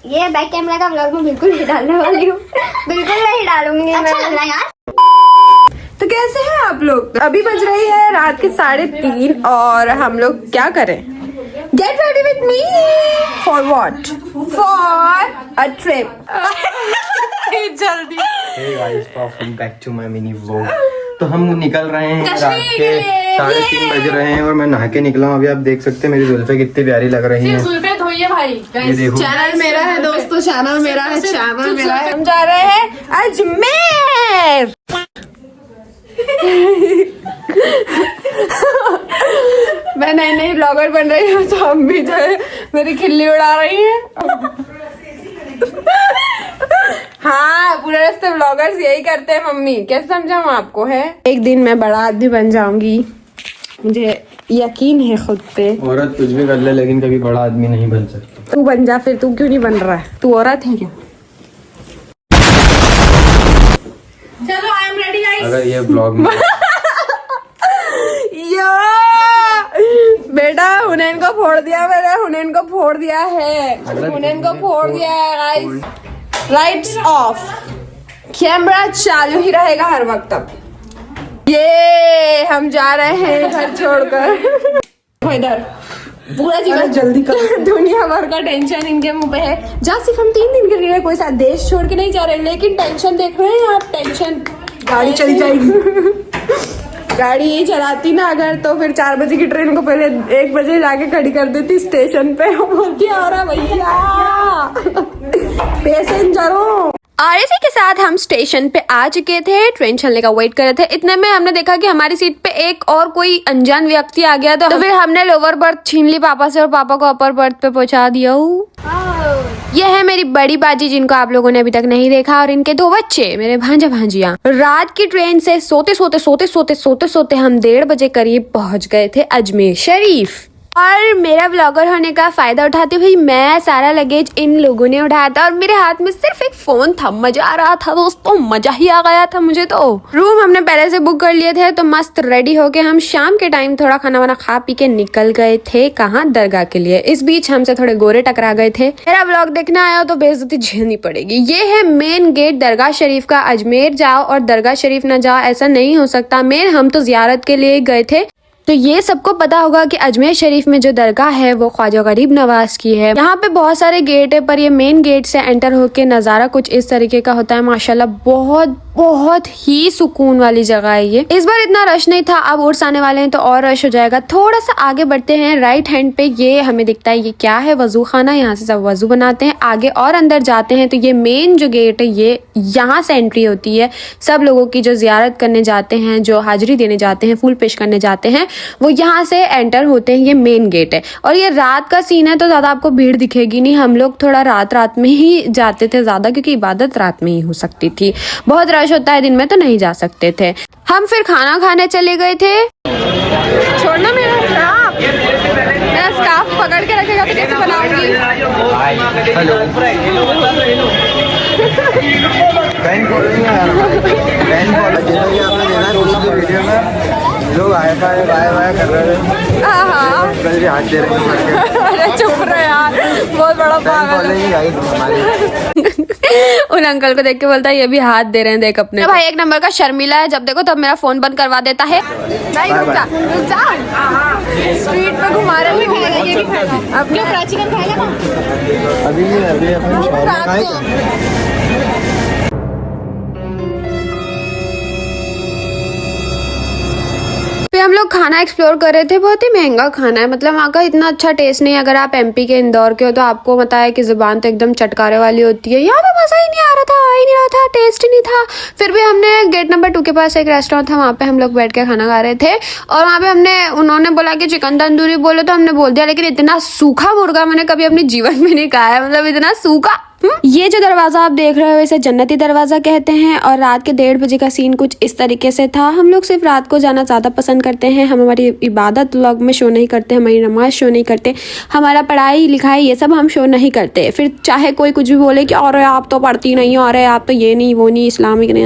ये back camera का vlog में बिल्कुल नहीं डालने वाली हूँ, बिल्कुल नहीं डालूंगी। अच्छा लग रहा है यार। तो कैसे हैं आप लोग? अभी बज रही है रात के 3:30 और हम लोग क्या करें? Get ready with me for what? For a trip. जल्दी। Hey guys, welcome back to my mini vlog। तो हम निकल रहे हैं रात के 3:30 बज रहे हैं और मैं नहा के निकला हूँ। अभी आप देख सकते हैं मेरी जुल्फे कितनी प्यारी लग रही हैं। जुल्फे धोइए भाई। ये देखो, चैनल मेरा है दोस्तों, चैनल मेरा है, चैनल मेरा है। हम जा रहे हैं अजमेर। मैं नई नई ब्लॉगर बन रही हूँ तो हम भी जो है मेरी खिल्ली उड़ा रही है। हाँ, पूरे रास्ते ब्लॉगर्स यही करते हैं मम्मी। कैसे समझाऊँ आपको? है एक दिन मैं बड़ा आदमी बन जाऊंगी, मुझे यकीन है खुद पे। औरत कुछ भी कर ले लेकिन कभी बड़ा आदमी नहीं बन सकती। तू बन जा फिर। तू क्यों नहीं बन रहा है? तू औरत है क्या? चलो आई एम रेडी गाइस। अगर ये ब्लॉग में बेटा हुनैन को फोड़ दिया, मैंने हुनैन को फोड़ दिया है, हुनैन को फोड़ दिया है गाइस। लाइट्स ऑफ, कैमरा चालू ही रहेगा हर वक्त। अब ये हम जा रहे हैं घर छोड़कर। इधर पूरा जीवन जल्दी कर। दुनिया भर का टेंशन इनके मुंह पे है। जा सिर्फ हम 3 दिन के लिए कोई सा देश छोड़ के नहीं जा रहे, लेकिन टेंशन देख रहे हैं आप। टेंशन गाड़ी चली जाएगी। गाड़ी चलाती ना अगर तो फिर 4 बजे की ट्रेन को पहले 1 बजे जाके खड़ी कर देती स्टेशन पे। बोलती आ रहा भैया पैसेंजरों। और इसी के साथ हम स्टेशन पे आ चुके थे, ट्रेन चलने का वेट कर रहे थे। इतने में हमने देखा कि हमारी सीट पे एक और कोई अनजान व्यक्ति आ गया तो फिर हमने लोअर बर्थ छीन ली पापा से और पापा को अपर बर्थ पे पहुंचा दिया। ये है मेरी बड़ी बाजी जिनको आप लोगों ने अभी तक नहीं देखा, और इनके 2 बच्चे मेरे भांजा भांजिया। रात की ट्रेन से सोते सोते हम 1:30 बजे करीब पहुंच गए थे अजमेर शरीफ। और मेरा ब्लॉगर होने का फायदा उठाते हुए मैं सारा लगेज इन लोगों ने उठाया था और मेरे हाथ में सिर्फ एक फोन था। मजा आ रहा था दोस्तों, मजा ही आ गया था मुझे तो। रूम हमने पहले से बुक कर लिए थे तो मस्त रेडी होके हम शाम के टाइम थोड़ा खाना वाना खा पी के निकल गए थे। कहाँ? दरगाह के लिए। इस बीच हमसे थोड़े गोरे टकरा गए थे। मेरा ब्लॉग देखना आया तो बेइज्जती झेलनी पड़ेगी। ये है मेन गेट दरगाह शरीफ का। अजमेर जाओ और दरगाह शरीफ ना जाओ ऐसा नहीं हो सकता। मेन हम तो जियारत के लिए गए थे। तो ये सबको पता होगा कि अजमेर शरीफ में जो दरगाह है वो ख्वाजा गरीब नवाज की है। यहाँ पे बहुत सारे गेट है पर ये मेन गेट से एंटर होके नज़ारा कुछ इस तरीके का होता है। माशाल्लाह बहुत ही सुकून वाली जगह है ये। इस बार इतना रश नहीं था, अब उर्स आने वाले हैं तो और रश हो जाएगा। थोड़ा सा आगे बढ़ते हैं, राइट हैंड पे ये हमें दिखता है ये क्या है? वजू खाना। यहाँ से सब वजू बनाते हैं। आगे और अंदर जाते हैं तो ये मेन जो गेट है ये यहाँ से एंट्री होती है। सब लोगों की जो जियारत करने जाते हैं, जो हाजिरी देने जाते हैं, फूल पेश करने जाते हैं, वो यहाँ से एंटर होते हैं। ये मेन गेट है और ये रात का सीन है तो ज्यादा आपको भीड़ दिखेगी नहीं। हम लोग थोड़ा रात में ही जाते थे ज्यादा, क्योंकि इबादत रात में ही हो सकती थी। बहुत रश होता है दिन में तो नहीं जा सकते थे। हम फिर खाना खाने चले गए थे। छोड़ना मेरा स्कार्फ पकड़ के रखेगा तो कैसे बनाऊंगी? लोग आए बाय कर रहे हैं। हाथ दे रहे हैं। अरे चुप रहे यार, बहुत बड़ा पागल है। उन अंकल को देख के बोलता है ये भी हाथ दे रहे हैं देख अपने। भाई एक नंबर का शर्मिला है, जब देखो तब मेरा फोन बंद करवा देता है। नहीं रुक जा स्ट्रीट पे घुमा रहे हैं। ये भी खाएगा अपने फ्राई चिकन खाएगा ना अभी अपन हम लोग खाना एक्सप्लोर कर रहे थे। बहुत ही महंगा खाना है, मतलब वहाँ का इतना अच्छा टेस्ट नहीं है। अगर आप एमपी के इंदौर के हो तो आपको पता है कि जुबान तो एकदम चटकारे वाली होती है। यहाँ पे मजा ही नहीं आ रहा था, आ ही नहीं रहा था, टेस्ट ही नहीं था। फिर भी हमने गेट नंबर 2 के पास एक रेस्टोरेंट था, वहाँ पे हम लोग बैठ के खाना खा रहे थे और वहाँ पे उन्होंने बोला कि चिकन तंदूरी बोलो तो हमने बोल दिया, लेकिन इतना सूखा मुर्गा मैंने कभी अपने जीवन में नहीं खाया, मतलब इतना सूखा। ये जो दरवाजा आप देख रहे हो इसे जन्नती दरवाजा कहते हैं। और रात के 1:30 बजे का सीन कुछ इस तरीके से था। हम लोग सिर्फ रात को जाना ज्यादा पसंद करते हैं। हम हमारी इबादत व्लॉग में शो नहीं करते, हमारी नमाज शो नहीं करते, हमारा पढ़ाई लिखाई ये सब हम शो नहीं करते। फिर चाहे कोई कुछ भी बोले कि अरे आप तो पढ़ती नहीं, अरे आप तो ये नहीं वो नहीं इस्लामिक नहीं,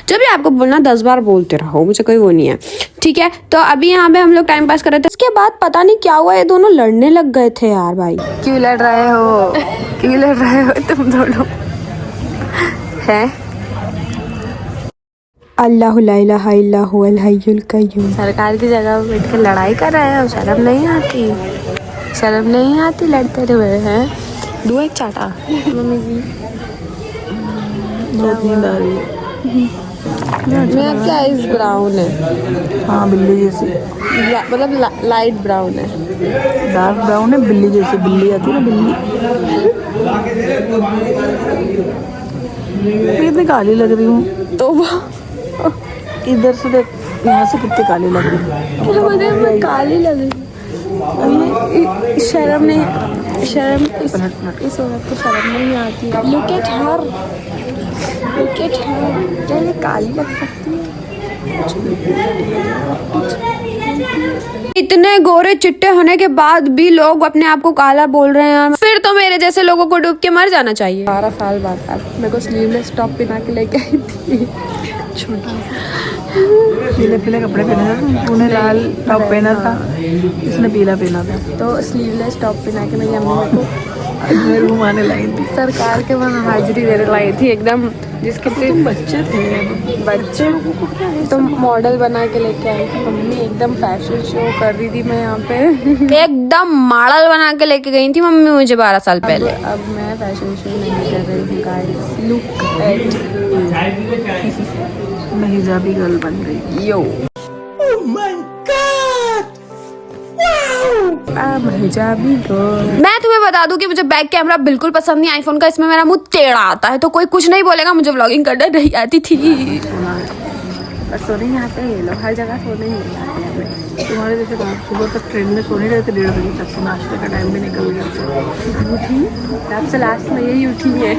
जब भी आपको बोलना 10 बार बोलते रहो, मुझे कोई वो नहीं है। ठीक है, तो अभी यहाँ पे हम लोग टाइम पास कर रहे थे। उसके बाद पता नहीं क्या हुआ, ये दोनों लड़ने लग गए थे यार। भाई क्यों लड़ रहे हो, क्यों लड़ रहे हो तुम दोनों हैं? अल्लाहु ला इलाहा इल्ला हुवल हय्युल कय्यूम। सरकार की जगह पे बैठ के लड़ाई कर रहे हो, शर्म नहीं आती? शर्म नहीं आती लड़ते हुए हैं? दो एक चाटा मम्मी जी। बहुत नींद आ रही है। मेरा क्या आइस ब्राउन है, हाँ बिल्ली जैसी, मतलब लाइट ब्राउन है। डार्क ब्राउन है, बिल्ली जैसी। बिल्ली आती है ना, बिल्ली। मैं इतनी काली लग रही हूँ। तो इधर से देख, यहाँ से कितनी काली लग रही हूँ। मैं काली लग रही, शर्म नहीं, शर्म इस औरत को शर्म नहीं आती। Look at her, look at her, क्या ये काली लग सकती है? इतने गोरे चिट्टे होने के बाद भी लोग अपने आप को काला बोल रहे हैं। फिर तो मेरे जैसे लोगों को डूब के मर जाना चाहिए। 12 साल बाद मेरे को स्लीवलेस टॉप पहना के लेके आई थी। पीले पीले कपड़े पहने थे, तूने लाल टॉप पहना था, इसने पीला पहना था। तो स्लीवलेस टॉप पहना के मेरी अम्मी को मेरे घुमाने लाई थी। सरकार के वहाँ हाजिरी देने लाई थी एकदम, जिसके तुम बच्चे थे, बच्चे तो मॉडल बना के लेके आई थी मम्मी। एकदम फैशन शो कर रही थी मैं यहाँ पे। एकदम मॉडल बना के लेके गई थी मम्मी मुझे 12 साल पहले। अब मैं फैशन शो नहीं कर रही हूँ गाइस। लुक एट, मैं हिजाबी गर्ल बन गई। यो हिजाबी गर्ल। मैं तुम्हें बता दूं कि मुझे बैक कैमरा बिल्कुल पसंद नहीं आईफोन का, इसमें मेरा मुंह टेढ़ा आता है तो कोई कुछ नहीं बोलेगा। मुझे व्लॉगिंग करना नहीं आती थी। बस सोने ही आते हैं लोग, हर जगह सोने ही आते हैं। तुम्हारे जैसे सुबह तक ट्रेन में सोने रहते 1:30 बजे तक, तो नाश्ते का टाइम भी निकल गया। उठी तब से लास्ट में यही उठी है।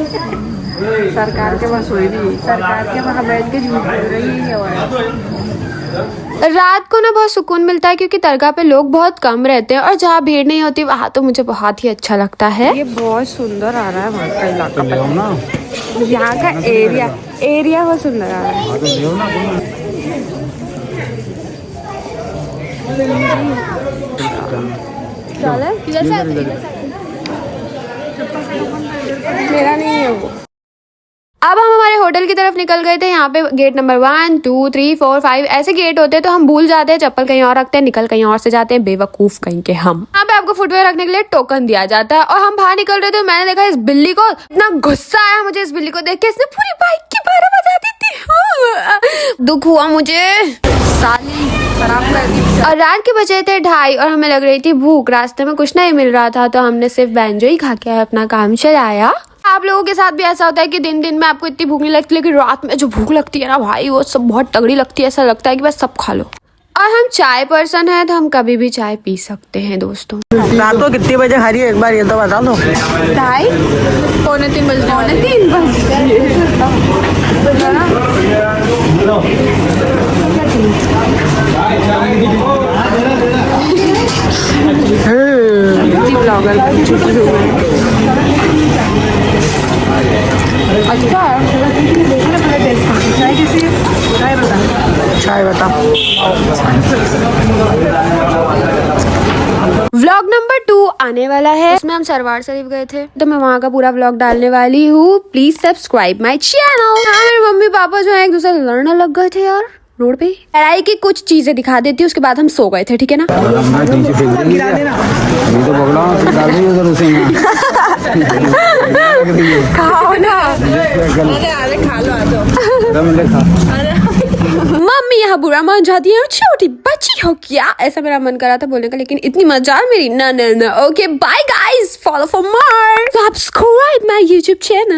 सरकार के वहाँ सोई भी, सरकार के वहाँ बैठ के झूठ बोल रही है। रात को ना बहुत सुकून मिलता है क्योंकि दरगाह पे लोग बहुत कम रहते हैं और जहाँ भीड़ नहीं होती वहाँ तो मुझे बहुत ही अच्छा लगता है। ये बहुत सुंदर आ रहा है वहाँ का इलाका, यहाँ का एरिया बहुत सुंदर आ रहा है। मेरा नहीं है वो। अब हम हमारे होटल की तरफ निकल गए थे। यहाँ पे गेट नंबर 1, 2, 3, 4, 5 ऐसे गेट होते हैं तो हम भूल जाते हैं, चप्पल कहीं और रखते हैं, निकल कहीं और से जाते हैं, बेवकूफ कहीं के हम। यहाँ पे आपको फुटवेयर रखने के लिए टोकन दिया जाता है। और हम बाहर निकल रहे थे, मैंने देखा इस बिल्ली को, इतना गुस्सा आया मुझे इस बिल्ली को देख के, इसने पूरी बाइक की 12 बजा दी थी। दुख हुआ मुझे, साली खराब कर दी। और रात के बजे थे 2:30 और हमें लग रही थी भूख। रास्ते में कुछ नहीं मिल रहा था तो हमने सिर्फ बैंजो ही खा के अपना काम चलाया। आप लोगों के साथ भी ऐसा होता है कि दिन में आपको इतनी भूख नहीं लगती, लेकिन रात में जो भूख लगती है ना भाई, वो सब बहुत तगड़ी लगती है। ऐसा लगता है कि बस सब खा लो। और हम चाय पर्सन है तो हम कभी भी चाय पी सकते हैं दोस्तों। रात को कितने बजे खा रही है एक बार ये तो बता दो। 2:30, 2:45 बजने वाले, 3 चाय बता। व्लॉग नंबर 2 आने वाला है, इसमें हम सरवार शरीफ गए थे तो मैं वहाँ का पूरा व्लॉग डालने वाली हूँ। Please subscribe my channel. मेरे मम्मी पापा जो है एक दूसरे लड़ने लग गए थे यार रोड पे। लड़ाई की कुछ चीजें दिखा देती हूँ, उसके बाद हम सो गए थे, ठीक है ना। खाओ ना, मम्मी यहाँ बुरा मान जाती है, छोटी बच्ची हो क्या। ऐसा मेरा मन करा था बोलने का, लेकिन इतनी मजाल मेरी ना। Okay bye guys, follow for more, subscribe my YouTube channel.